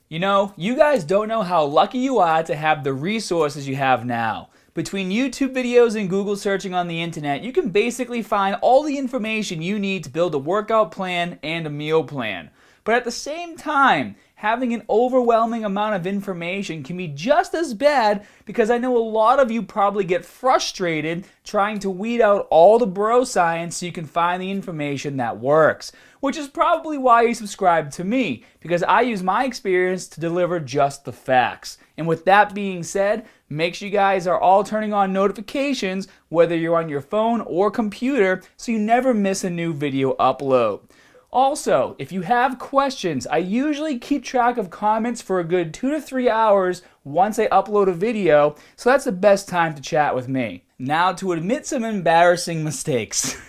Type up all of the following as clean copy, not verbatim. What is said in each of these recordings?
You know, you guys don't know how lucky you are to have the resources you have now. Between YouTube videos and Google searching on the internet, you can basically find all the information you need to build a workout plan and a meal plan. But at the same time, having an overwhelming amount of information can be just as bad, because I know a lot of you probably get frustrated trying to weed out all the bro science so you can find the information that works. Which is probably why you subscribe to me, because I use my experience to deliver just the facts. And with that being said, make sure you guys are all turning on notifications, whether you're on your phone or computer, so you never miss a new video upload. Also, if you have questions, I usually keep track of comments for a good 2 to 3 hours once I upload a video, so that's the best time to chat with me. Now to admit some embarrassing mistakes.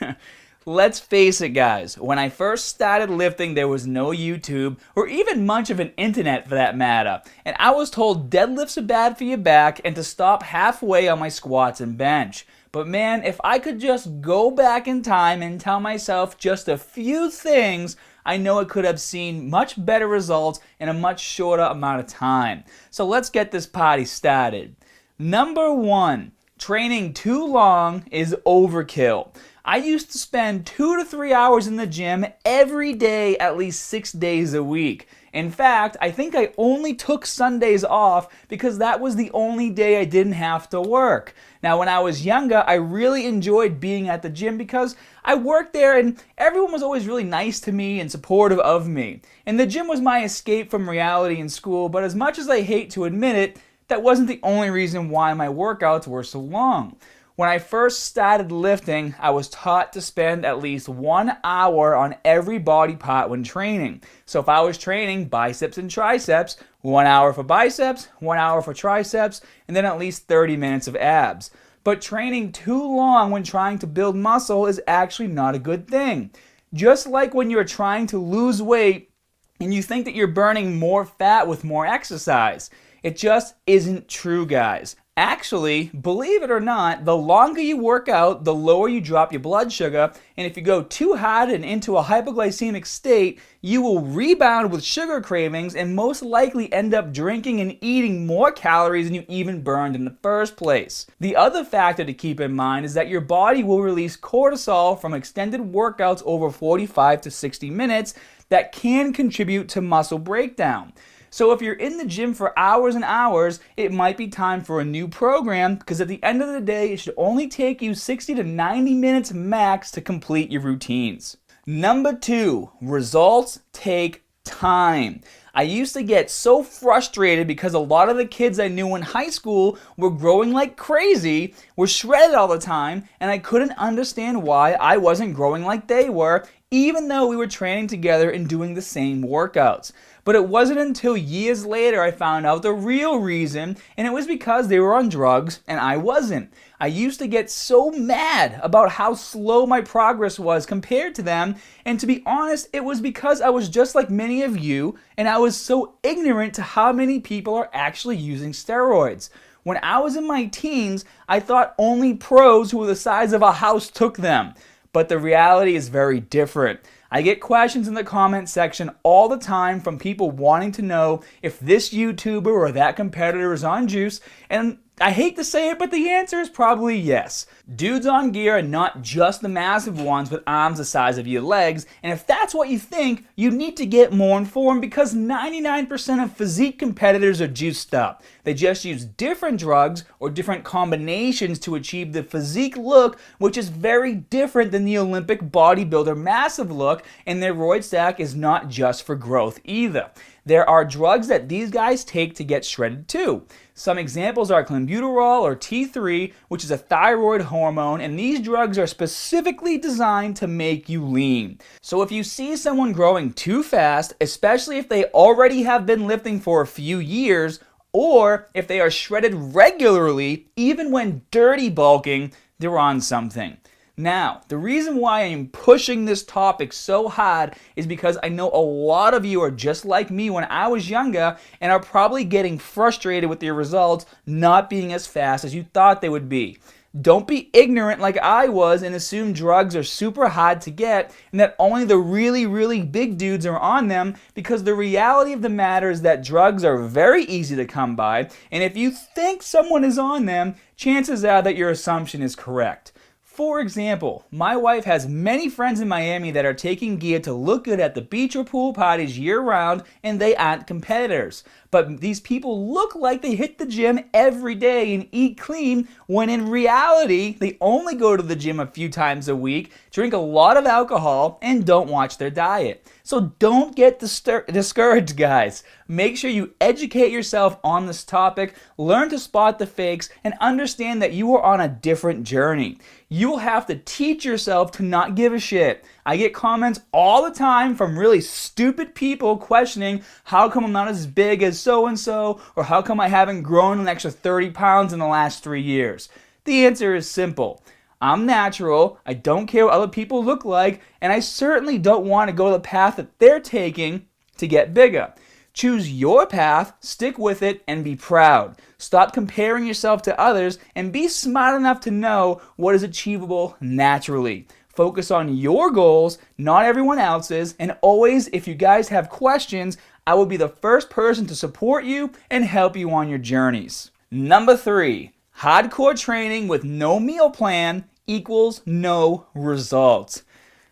Let's face it, guys, when I first started lifting, there was no YouTube or even much of an internet for that matter, and I was told deadlifts are bad for your back and to stop halfway on my squats and bench. But man, if I could just go back in time and tell myself just a few things, I know I could have seen much better results in a much shorter amount of time. So let's get this party started. Number 1, training too long is overkill. I used to spend 2 to 3 hours in the gym every day, at least 6 days a week. In fact, I think I only took Sundays off because that was the only day I didn't have to work. Now, when I was younger, I really enjoyed being at the gym because I worked there and everyone was always really nice to me and supportive of me. And the gym was my escape from reality in school, but as much as I hate to admit it, that wasn't the only reason why my workouts were so long. When I first started lifting, I was taught to spend at least 1 hour on every body part when training. So if I was training biceps and triceps, 1 hour for biceps, 1 hour for triceps, and then at least 30 minutes of abs. But training too long when trying to build muscle is actually not a good thing. Just like when you're trying to lose weight and you think that you're burning more fat with more exercise. It just isn't true, guys. Actually, believe it or not, the longer you work out, the lower you drop your blood sugar, and if you go too hard and into a hypoglycemic state, you will rebound with sugar cravings and most likely end up drinking and eating more calories than you even burned in the first place. The other factor to keep in mind is that your body will release cortisol from extended workouts over 45 to 60 minutes that can contribute to muscle breakdown. So if you're in the gym for hours and hours, it might be time for a new program, because at the end of the day, it should only take you 60 to 90 minutes max to complete your routines. Number 2, results take time. I used to get so frustrated because a lot of the kids I knew in high school were growing like crazy, were shredded all the time, and I couldn't understand why I wasn't growing like they were, even though we were training together and doing the same workouts. But it wasn't until years later I found out the real reason, and it was because they were on drugs and I wasn't. I used to get so mad about how slow my progress was compared to them, and to be honest, it was because I was just like many of you, and I was so ignorant to how many people are actually using steroids. When I was in my teens, I thought only pros who were the size of a house took them. But the reality is very different. I get questions in the comment section all the time from people wanting to know if this YouTuber or that competitor is on juice, and I hate to say it, but the answer is probably yes. Dudes on gear are not just the massive ones with arms the size of your legs, and if that's what you think, you need to get more informed, because 99% of physique competitors are juiced up. They just use different drugs or different combinations to achieve the physique look, which is very different than the Olympic bodybuilder massive look, and their roid stack is not just for growth either. There are drugs that these guys take to get shredded too. Some examples are clenbuterol or T3, which is a thyroid hormone, and these drugs are specifically designed to make you lean. So if you see someone growing too fast, especially if they already have been lifting for a few years, or if they are shredded regularly, even when dirty bulking, they're on something. Now, the reason why I'm pushing this topic so hard is because I know a lot of you are just like me when I was younger and are probably getting frustrated with your results not being as fast as you thought they would be. Don't be ignorant like I was and assume drugs are super hard to get and that only the really, really big dudes are on them, because the reality of the matter is that drugs are very easy to come by, and if you think someone is on them, chances are that your assumption is correct. For example, my wife has many friends in Miami that are taking gear to look good at the beach or pool parties year round, and they aren't competitors. But these people look like they hit the gym every day and eat clean, when in reality, they only go to the gym a few times a week, drink a lot of alcohol, and don't watch their diet. So don't get discouraged, guys. Make sure you educate yourself on this topic, learn to spot the fakes, and understand that you are on a different journey. You will have to teach yourself to not give a shit. I get comments all the time from really stupid people questioning how come I'm not as big as so-and-so, or how come I haven't grown an extra 30 pounds in the last 3 years. The answer is simple. I'm natural, I don't care what other people look like, and I certainly don't want to go the path that they're taking to get bigger. Choose your path, stick with it, and be proud. Stop comparing yourself to others and be smart enough to know what is achievable naturally. Focus on your goals, not everyone else's, and always, if you guys have questions, I will be the first person to support you and help you on your journeys. Number 3, hardcore training with no meal plan equals no results.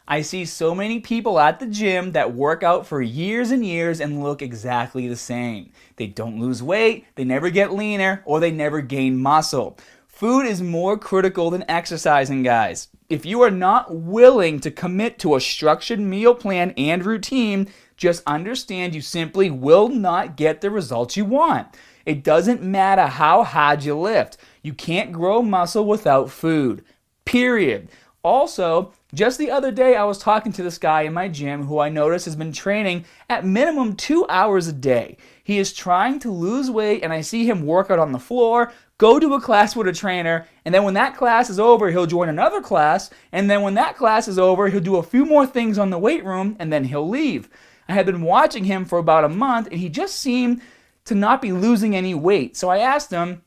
I see so many people at the gym that work out for years and years and look exactly the same. They don't lose weight, they never get leaner, or they never gain muscle. Food is more critical than exercising, guys. If you are not willing to commit to a structured meal plan and routine, just understand you simply will not get the results you want. It doesn't matter how hard you lift. You can't grow muscle without food. Period. Also, just the other day I was talking to this guy in my gym who I noticed has been training at minimum 2 hours a day. He is trying to lose weight, and I see him work out on the floor, go to a class with a trainer, and then when that class is over, he'll join another class, and then when that class is over, he'll do a few more things on the weight room, and then he'll leave. I had been watching him for about a month, and he just seemed to not be losing any weight. So I asked him,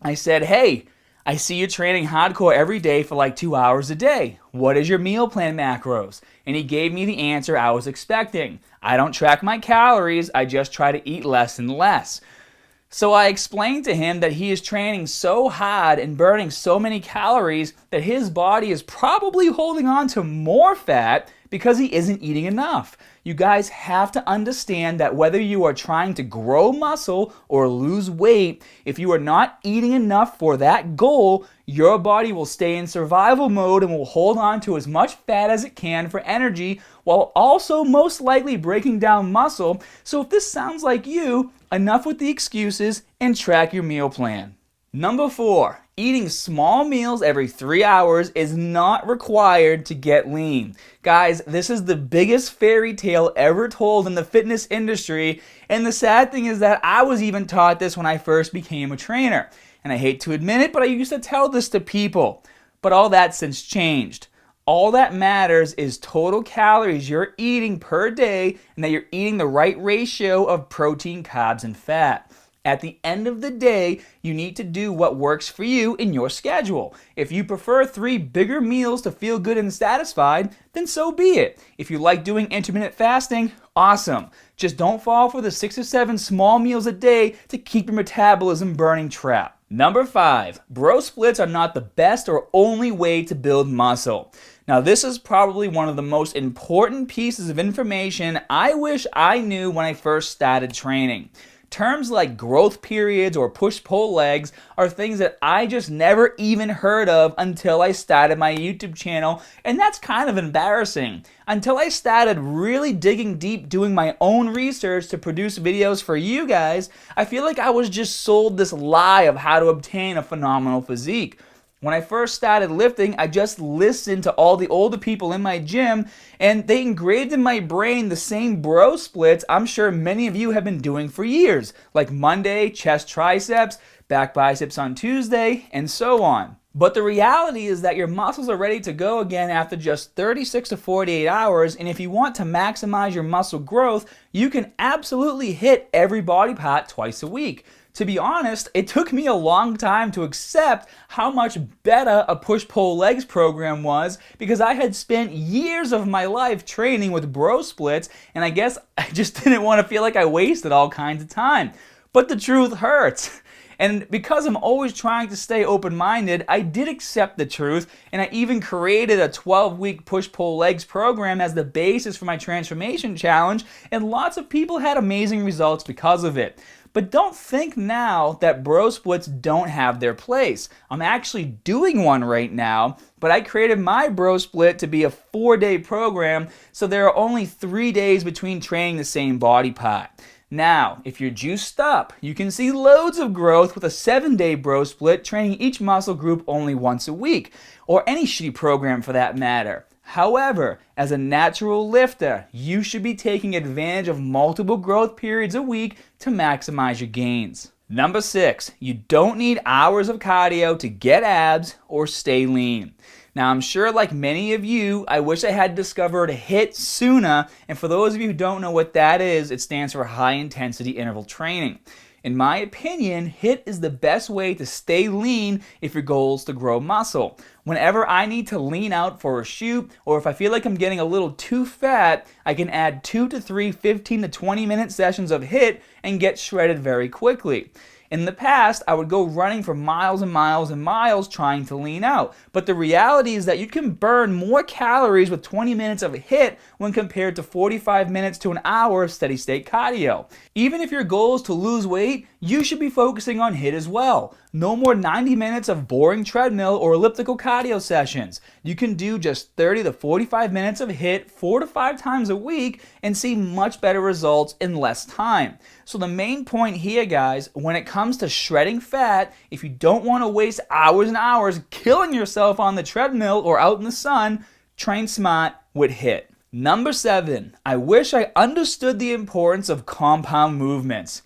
I said, hey, I see you training hardcore every day for like 2 hours a day. What is your meal plan macros? And he gave me the answer I was expecting. I don't track my calories, I just try to eat less and less. So I explained to him that he is training so hard and burning so many calories that his body is probably holding on to more fat because he isn't eating enough. You guys have to understand that whether you are trying to grow muscle or lose weight, if you are not eating enough for that goal, your body will stay in survival mode and will hold on to as much fat as it can for energy, while also most likely breaking down muscle. So if this sounds like you, enough with the excuses and track your meal plan. Number 4, eating small meals every 3 hours is not required to get lean. Guys, this is the biggest fairy tale ever told in the fitness industry, and the sad thing is that I was even taught this when I first became a trainer. And I hate to admit it, but I used to tell this to people. But all that since changed. All that matters is total calories you're eating per day and that you're eating the right ratio of protein, carbs, and fat. At the end of the day, you need to do what works for you in your schedule. If you prefer 3 bigger meals to feel good and satisfied, then so be it. If you like doing intermittent fasting, awesome. Just don't fall for the 6 or 7 small meals a day to keep your metabolism burning trap. Number 5, bro splits are not the best or only way to build muscle. Now this is probably one of the most important pieces of information I wish I knew when I first started training. Terms like growth periods or push-pull legs are things that I just never even heard of until I started my YouTube channel, and that's kind of embarrassing. Until I started really digging deep doing my own research to produce videos for you guys, I feel like I was just sold this lie of how to obtain a phenomenal physique. When I first started lifting, I just listened to all the older people in my gym, and they engraved in my brain the same bro splits I'm sure many of you have been doing for years, like Monday, chest triceps, back biceps on Tuesday, and so on. But the reality is that your muscles are ready to go again after just 36 to 48 hours, and if you want to maximize your muscle growth, you can absolutely hit every body part twice a week. To be honest, it took me a long time to accept how much better a push-pull legs program was because I had spent years of my life training with bro splits, and I guess I just didn't want to feel like I wasted all kinds of time. But the truth hurts. And because I'm always trying to stay open-minded, I did accept the truth, and I even created a 12-week push-pull legs program as the basis for my transformation challenge, and lots of people had amazing results because of it. But don't think now that bro splits don't have their place. I'm actually doing one right now, but I created my bro split to be a 4-day program, so there are only 3 days between training the same body part. Now, if you're juiced up, you can see loads of growth with a 7-day bro split, training each muscle group only once a week, or any shitty program for that matter. However, as a natural lifter, you should be taking advantage of multiple growth periods a week to maximize your gains. Number 6, you don't need hours of cardio to get abs or stay lean. Now, I'm sure like many of you, I wish I had discovered HIIT sooner, and for those of you who don't know what that is, it stands for high intensity interval training. In my opinion, HIIT is the best way to stay lean if your goal is to grow muscle. Whenever I need to lean out for a shoot, or if I feel like I'm getting a little too fat, I can add 2 to 3 15 to 20 minute sessions of HIIT and get shredded very quickly. In the past, I would go running for miles and miles and miles trying to lean out. But the reality is that you can burn more calories with 20 minutes of HIIT when compared to 45 minutes to an hour of steady state cardio. Even if your goal is to lose weight, you should be focusing on HIIT as well. No more 90 minutes of boring treadmill or elliptical cardio sessions. You can do just 30 to 45 minutes of HIIT 4 to 5 times a week and see much better results in less time. So the main point here, guys, when it comes to shredding fat, if you don't want to waste hours and hours killing yourself on the treadmill or out in the sun, train smart with HIIT. Number 7, I wish I understood the importance of compound movements.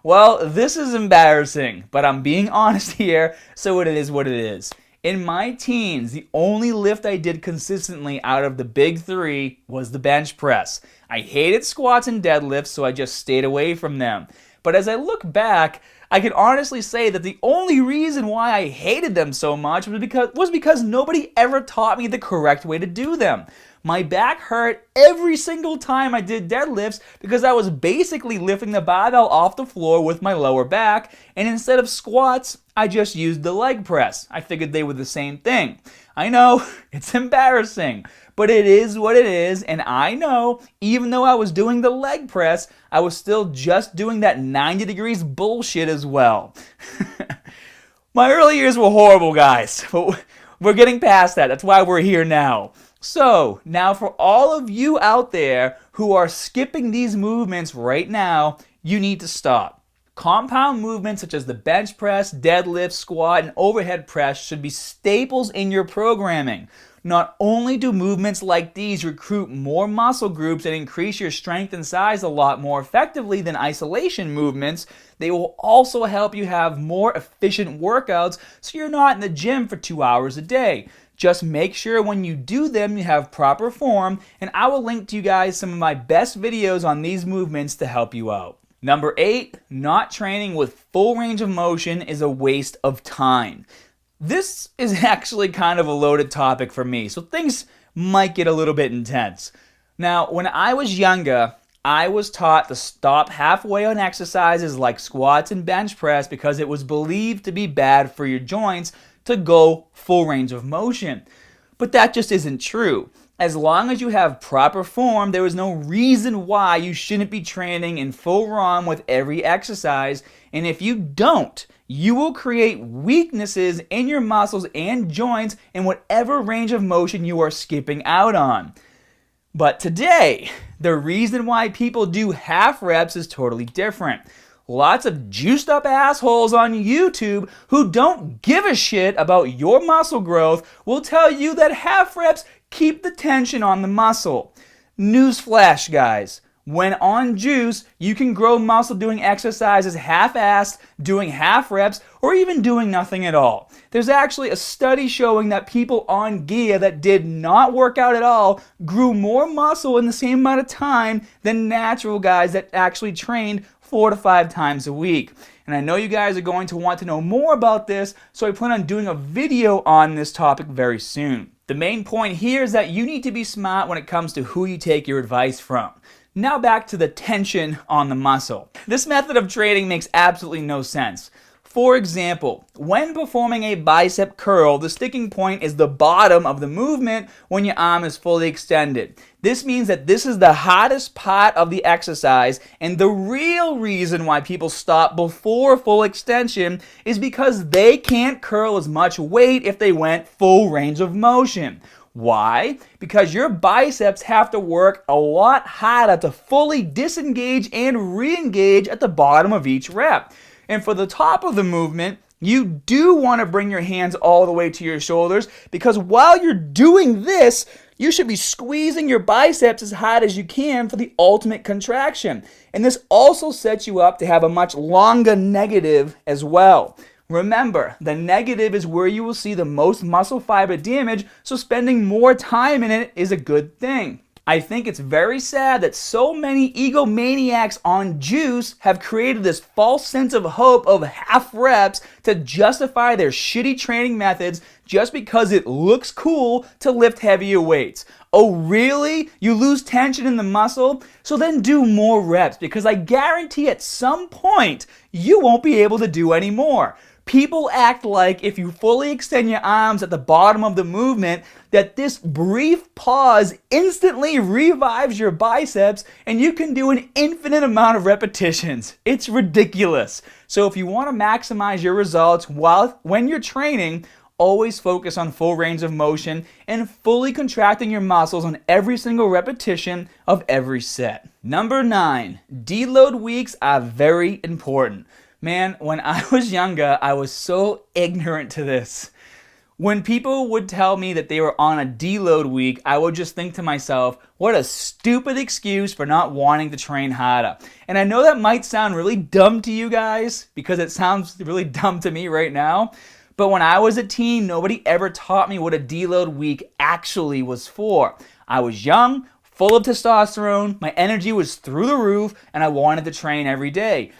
Well, this is embarrassing, but I'm being honest here, so it is what it is. In my teens, the only lift I did consistently out of the big 3 was the bench press. I hated squats and deadlifts, so I just stayed away from them. But as I look back, I can honestly say that the only reason why I hated them so much was because nobody ever taught me the correct way to do them. My back hurt every single time I did deadlifts because I was basically lifting the barbell off the floor with my lower back, and instead of squats, I just used the leg press. I figured they were the same thing. I know, it's embarrassing, but it is what it is, and I know, even though I was doing the leg press, I was still just doing that 90 degrees bullshit as well. My early years were horrible, guys, but we're getting past that. That's why we're here now. So, now for all of you out there who are skipping these movements right now, you need to stop. Compound movements such as the bench press, deadlift, squat, and overhead press should be staples in your programming. Not only do movements like these recruit more muscle groups and increase your strength and size a lot more effectively than isolation movements, they will also help you have more efficient workouts so you're not in the gym for 2 hours a day. Just make sure when you do them you have proper form, and I will link to you guys some of my best videos on these movements to help you out. Number 8, not training with full range of motion is a waste of time. This is actually kind of a loaded topic for me, so things might get a little bit intense. Now, when I was younger, I was taught to stop halfway on exercises like squats and bench press because it was believed to be bad for your joints to go full range of motion. But that just isn't true. As long as you have proper form, there is no reason why you shouldn't be training in full ROM with every exercise, and if you don't, you will create weaknesses in your muscles and joints in whatever range of motion you are skipping out on. But today, the reason why people do half reps is totally different. Lots of juiced up assholes on YouTube who don't give a shit about your muscle growth will tell you that half reps keep the tension on the muscle. Newsflash, guys. When on juice, you can grow muscle doing exercises half-assed, doing half reps, or even doing nothing at all. There's actually a study showing that people on gear that did not work out at all grew more muscle in the same amount of time than natural guys that actually trained 4 to 5 times a week. And I know you guys are going to want to know more about this, so I plan on doing a video on this topic very soon. The main point here is that you need to be smart when it comes to who you take your advice from. Now back to the tension on the muscle. This method of training makes absolutely no sense. For example, when performing a bicep curl, the sticking point is the bottom of the movement when your arm is fully extended. This means that this is the hardest part of the exercise, and the real reason why people stop before full extension is because they can't curl as much weight if they went full range of motion. Why? Because your biceps have to work a lot harder to fully disengage and re-engage at the bottom of each rep. And for the top of the movement, you do want to bring your hands all the way to your shoulders, because while you're doing this, you should be squeezing your biceps as hard as you can for the ultimate contraction. And this also sets you up to have a much longer negative as well. Remember, the negative is where you will see the most muscle fiber damage, so spending more time in it is a good thing. I think it's very sad that so many egomaniacs on juice have created this false sense of hope of half reps to justify their shitty training methods just because it looks cool to lift heavier weights. Oh really? You lose tension in the muscle? So then do more reps, because I guarantee at some point you won't be able to do any more. People act like if you fully extend your arms at the bottom of the movement, that this brief pause instantly revives your biceps and you can do an infinite amount of repetitions. It's ridiculous. So if you want to maximize your results when you're training, always focus on full range of motion and fully contracting your muscles on every single repetition of every set. Number 9, deload weeks are very important. Man, when I was younger, I was so ignorant to this. When people would tell me that they were on a deload week, I would just think to myself, what a stupid excuse for not wanting to train harder. And I know that might sound really dumb to you guys, because it sounds really dumb to me right now. But when I was a teen, nobody ever taught me what a deload week actually was for. I was young, full of testosterone, my energy was through the roof, and I wanted to train every day.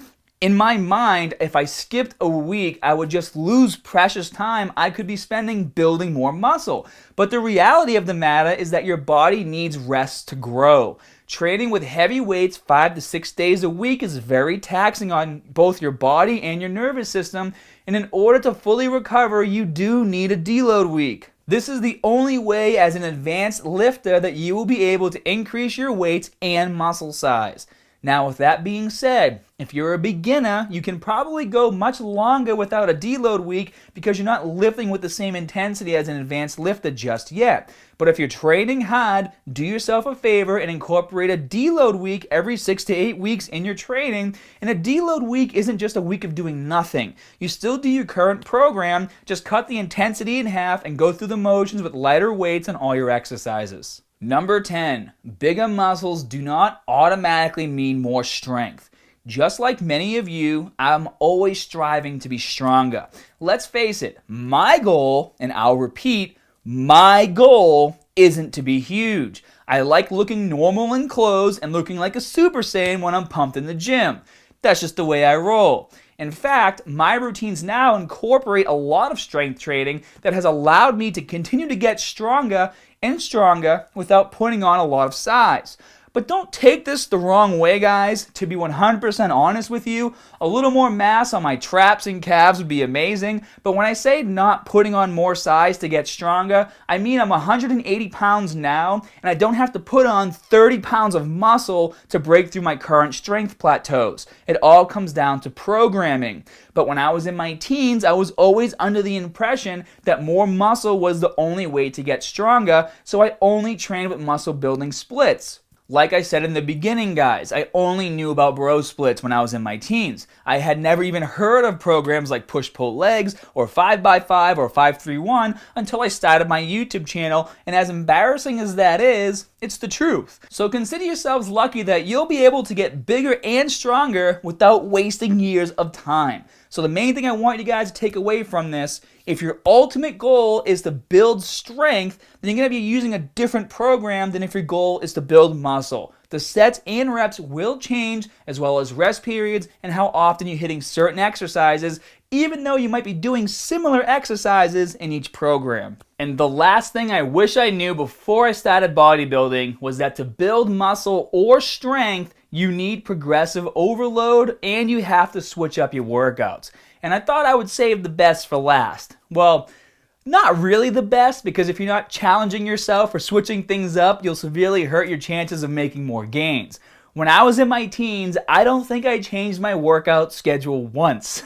In my mind, if I skipped a week, I would just lose precious time I could be spending building more muscle. But the reality of the matter is that your body needs rest to grow. Training with heavy weights 5 to 6 days a week is very taxing on both your body and your nervous system, and in order to fully recover, you do need a deload week. This is the only way as an advanced lifter that you will be able to increase your weights and muscle size. Now, with that being said, if you're a beginner, you can probably go much longer without a deload week because you're not lifting with the same intensity as an advanced lifter just yet. But if you're training hard, do yourself a favor and incorporate a deload week every 6 to 8 weeks in your training. And a deload week isn't just a week of doing nothing. You still do your current program, just cut the intensity in half and go through the motions with lighter weights on all your exercises. Number 10, bigger muscles do not automatically mean more strength. Just like many of you, I'm always striving to be stronger. Let's face it, my goal, and I'll repeat, my goal isn't to be huge. I like looking normal in clothes and looking like a Super Saiyan when I'm pumped in the gym. That's just the way I roll. In fact, my routines now incorporate a lot of strength training that has allowed me to continue to get stronger and stronger without putting on a lot of size. But don't take this the wrong way, guys. To be 100% honest with you, a little more mass on my traps and calves would be amazing. But when I say not putting on more size to get stronger, I mean I'm 180 pounds now, and I don't have to put on 30 pounds of muscle to break through my current strength plateaus. It all comes down to programming. But when I was in my teens, I was always under the impression that more muscle was the only way to get stronger, so I only trained with muscle building splits. Like I said in the beginning, guys, I only knew about bro splits when I was in my teens. I had never even heard of programs like push-pull legs or 5x5 or 5-3-1 until I started my YouTube channel, and as embarrassing as that is, it's the truth. So consider yourselves lucky that you'll be able to get bigger and stronger without wasting years of time. So the main thing I want you guys to take away from this, if your ultimate goal is to build strength, then you're going to be using a different program than if your goal is to build muscle. The sets and reps will change, as well as rest periods and how often you're hitting certain exercises, even though you might be doing similar exercises in each program. And the last thing I wish I knew before I started bodybuilding was that to build muscle or strength, you need progressive overload and you have to switch up your workouts. And I thought I would save the best for last. Well, not really the best, because if you're not challenging yourself or switching things up, you'll severely hurt your chances of making more gains. When I was in my teens, I don't think I changed my workout schedule once.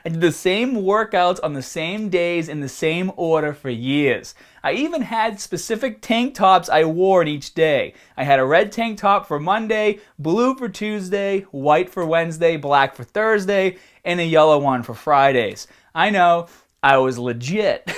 I did the same workouts on the same days in the same order for years. I even had specific tank tops I wore each day. I had a red tank top for Monday, blue for Tuesday, white for Wednesday, black for Thursday, and a yellow one for Fridays. I know, I was legit.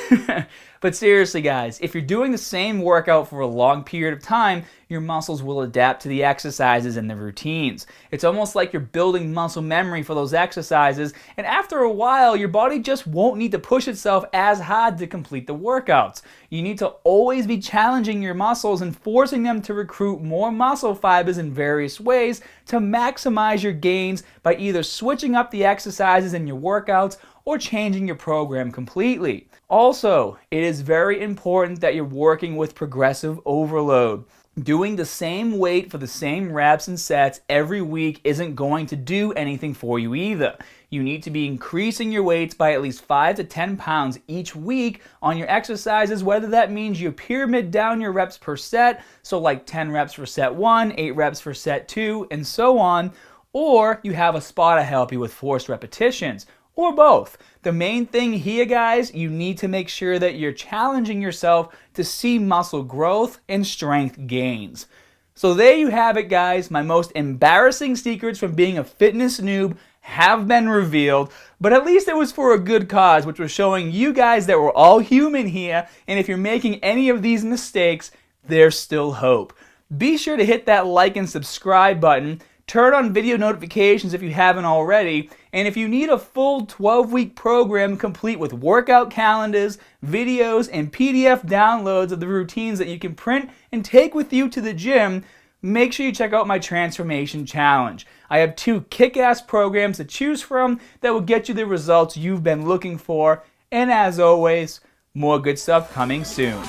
But seriously, guys, if you're doing the same workout for a long period of time, your muscles will adapt to the exercises and the routines. It's almost like you're building muscle memory for those exercises, and after a while, your body just won't need to push itself as hard to complete the workouts. You need to always be challenging your muscles and forcing them to recruit more muscle fibers in various ways to maximize your gains by either switching up the exercises in your workouts or changing your program completely. Also, it is very important that you're working with progressive overload. Doing the same weight for the same reps and sets every week isn't going to do anything for you either. You need to be increasing your weights by at least 5 to 10 pounds each week on your exercises, whether that means you pyramid down your reps per set, so like 10 reps for set 1, 8 reps for set 2, and so on, or you have a spotter help you with forced repetitions, or both. The main thing here, guys, you need to make sure that you're challenging yourself to see muscle growth and strength gains. So there you have it, guys. My most embarrassing secrets from being a fitness noob have been revealed, but at least it was for a good cause, which was showing you guys that we're all human here, and if you're making any of these mistakes, there's still hope. Be sure to hit that like and subscribe button. Turn on video notifications if you haven't already, and if you need a full 12-week program complete with workout calendars, videos, and PDF downloads of the routines that you can print and take with you to the gym, make sure you check out my Transformation Challenge. I have 2 kick-ass programs to choose from that will get you the results you've been looking for, and as always, more good stuff coming soon.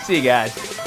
See you guys.